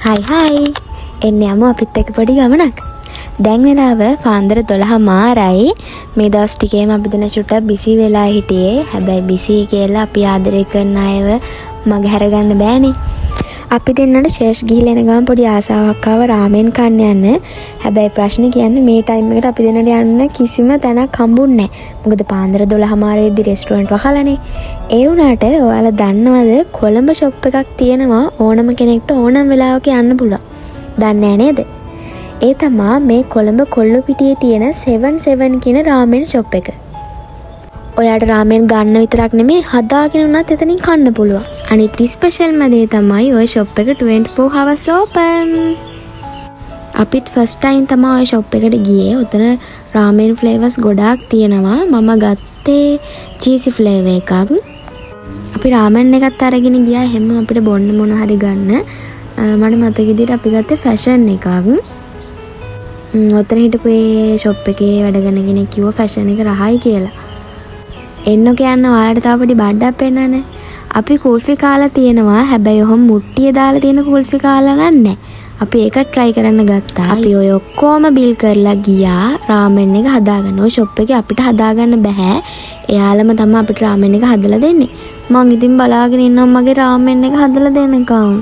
හයි එන්න යමු අපිත් එක්ක පොඩි ගමනක්. දැන් වෙලාව පාන්දර 12:00 මේ දවස් ටිකේම අපි දෙන චුට්ටක් බිසි වෙලා හිටියේ. හැබැයි බිසි කියලා අපි ආදරය කරන අයව මග හැරගන්න බෑනේ. අපි දෙන්නට ෂර්ට් ගිහිල්ලා එන ගමන් පොඩි ආසාවක් ආව රාමෙන් කන්න යන්න. හැබැයි ප්‍රශ්නේ කියන්නේ මේ ටයිම් එකට අපි දෙන්නට යන්න කිසිම තැනක් හම්බුන්නේ නැහැ. මොකද පාන්දර 12:00 වෙද්දි රෙස්ටුරන්ට් වහලානේ. ඒ වුණාට ඔයාලා දන්නවද කොළඹ ෂොප් එකක් තියෙනවා ඕනම කෙනෙක්ට ඕනම වෙලාවක යන්න පුළුවන්. දන්නේ නේද? ඒ තමා මේ කොළඹ කොල්ලුපිටියේ තියෙන 77 කියන රාමෙන් ෂොප් එක. ඔයාට රාමෙන් ගන්න විතරක් නෙමෙයි හදාගෙන උනත් එතනින් කන්න පුළුවන්. අනිත් ස්පෙෂල්ම දේ තමයි ওই ෂොප් එක 24 hours open. අපිත් ෆස්ට් ටයිම් තමයි ওই ෂොප් එකට ගියේ. උතන රාමෙන් ෆ්ලේවර්ස් ගොඩාක් තියෙනවා. මම ගත්තේ චීසි ෆ්ලේවර් එකක්. අපි රාමෙන් එකත් අරගෙන ගියා. හැම අපිට බොන්න මොන හරි ගන්න. මට මතක විදිහට අපි ගත්තේ ෆැෂන් එකක්. ඔතන හිටපු ඒ ෂොප් එකේ වැඩ කරන කෙනෙක් කිව්වා ෆැෂන් එක රහයි කියලා. එන්න කියන්න ඔයාලට තව පොඩි බඩක් පෙන්නන්නේ. අපි කුල්ෆි කාලා තියෙනවා. හැබැයි ඔහොම මුට්ටිය දාලා තියෙන කුල්ෆි කාලා නන්නේ. අපි ඒක try කරන්න ගත්තා. අපි ඔය ඔක්කොම බිල් කරලා ගියා රාමෙන් එක හදාගන්න. ඔය ෂොප් එකේ අපිට හදාගන්න බෑ. එයාලම තමයි අපිට රාමෙන් එක හදලා දෙන්නේ. මං ඉතින් බලාගෙන ඉන්නවා මගේ රාමෙන් එක හදලා දෙන්නකම්.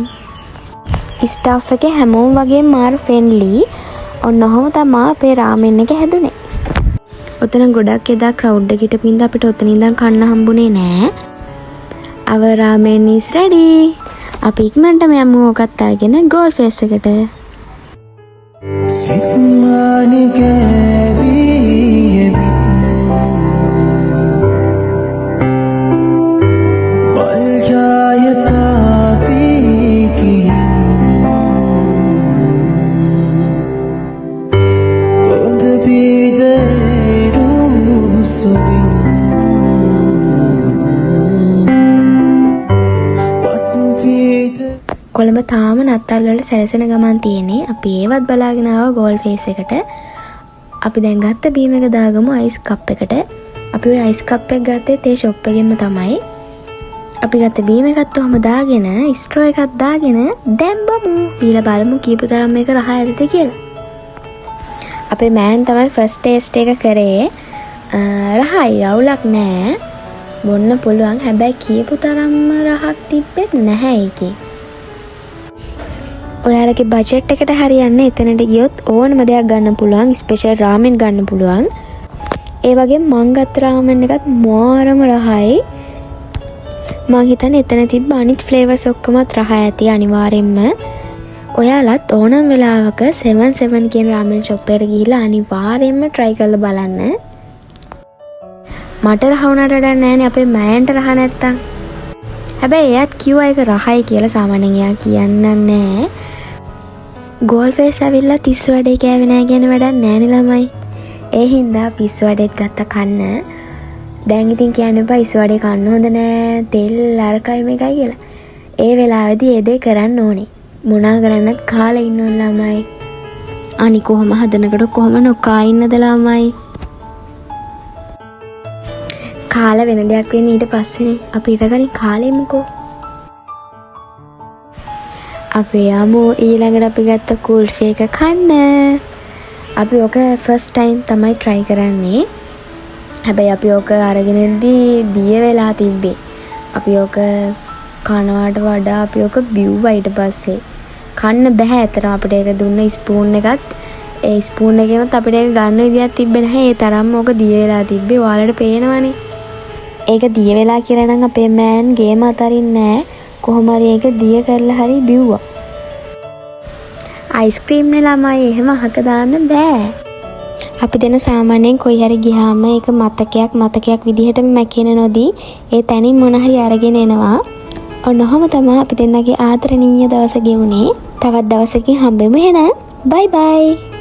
ස්ටාෆ් එකේ හැමෝම වගේ මාර ෆ්‍රෙන්ඩ්ලි. ඔන්නෝම තමයි අපේ රාමෙන් එක හැදුනේ. ඔතන ගොඩක් එදා ක්‍රවුඩ් එකට පින්ද අපිට ඔතන ඉඳන් කන්න හම්බුනේ නෑ. our ramen is ready. අපි ඉක්මනටම යමු ඔකත් අරගෙන ගෝල් ෆේස් එකට. සිත්මානි ගෑවි වල්ජාය පාපී ඔඳ බීදරු සොබි කොළඹ තාම නත්තල් වලට සැරසෙන ගමන් තියෙන්නේ. අපි ඒවත් බලාගෙන ආවා ගෝල් ෆේස් එකට. අපි දැන් ගත්ත බීම් එක දාගමු අයිස් කප් එකට. අපි ওই අයිස් කප් එක ගත්තේ තේ ෂොප් එකෙන්ම තමයි. අපි ගත්ත බීම් එකත් ඔහම දාගෙන ස්ට්‍රෝ එකක් දාගෙන දැම්බමු. බීලා බලමු කීප තරම් මේක රහ ඇද්ද කියලා. අපේ මෑන් තමයි ෆස්ට් ටේස්ට් එක කරේ. රහයි අවුලක් නෑ. බොන්න පුළුවන්. හැබැයි කීප තරම්ම රහක් තිබ්බෙත් නැහැ ඒකේ. ඔයාලගේ බජට් එකට හරියන්නේ එතනට ගියොත් ඕනම දෙයක් ගන්න පුළුවන්. ස්පෙෂල් රාමෙන් ගන්න පුළුවන්. ඒ වගේම මං ගත්ත රාමෙන් එකත් මාරම රහයි. මං හිතන්නේ එතන තිබ්බ අනිත් ෆ්ලේවර්ස් ඔක්කොමත් රහ ඇති අනිවාර්යෙන්ම. ඔයාලත් ඕනම වෙලාවක 77 කියන රාමෙන් ෂොප් එකට ගිහිල්ලා අනිවාර්යෙන්ම try කරලා බලන්න. මට රහ වුණාට වැඩක් නැහැනේ අපේ මෑන්ට රහ නැත්තම්. හැබැයි එයාත් කිව්වා ඒක රහයි කියලා. සාමාන්‍යයෙන් එයා කියන්නේ නැහැ. ගෝල් ෆේස් ඇවිල්ලා 30 වැඩේ කෑවේ නැහැ කියන වැඩක් නැහැනේ ළමයි. ඒ හින්දා පිස්සු වැඩේත් ගත්ත කන්න. දැන් ඉතින් කියන්න එපා ඉස්සු වැඩේ කන්න හොඳ නෑ. තෙල් අරකයි මේකයි කියලා. ඒ වෙලාවේදී ඒ දේ කරන්න ඕනේ. මොනා කරන්නත් කාලා ඉන්න ඕන ළමයි. අනි කොහොම හදනකොට කොහොම නොකා ඉන්නද ළමයි. කාලා වෙන දෙයක් වෙන්නේ ඊට පස්සේනේ. අපි ඊටකලින් කාලෙමුකෝ. අපි යමු ඊළඟට අපි ගත්ත කුල්ෆි එක කන්න. අපි ඔක ෆස්ට් ටයිම් තමයි try කරන්නේ. හැබැයි අපි ඔක අරගෙන ඉද්දී දිය වෙලා තිබ්බේ. අපි ඔක කනවාට වඩා අපි ඔක බිව්වා ඊට පස්සේ. කන්න බෑ අතර අපිට ඒක දුන්න ස්පූන් එකත් ඒ ස්පූන් එකෙන්වත් අපිට ඒක ගන්න විදියක් තිබ්බේ නැහැ. ඒ තරම්ම ඔක දිය වෙලා තිබ්බේ. ඔයාලට පේනවනේ. ඒක දිය වෙලා කියලා නම් අපේ මෑන් ගේම අතරින්නේ නැහැ. කොහොම හරි ඒක දිය කරලා හරි බිව්වා. අයිස්ක්‍රීම් නේ ළමයි එහෙම අහක දාන්න බෑ. අපි දෙන සාමාන්‍යයෙන් කොයි හරි ගියාම ඒක මතකයක් විදිහටම මැකෙන නොදී ඒ තැනින් මොන හරි අරගෙන එනවා. ඔන්නෝම තමයි අපි දෙන්නගේ ආදරණීය දවස ගෙවුනේ. තවත් දවසකින් හම්බෙමු එහෙනම්. බයි බයි.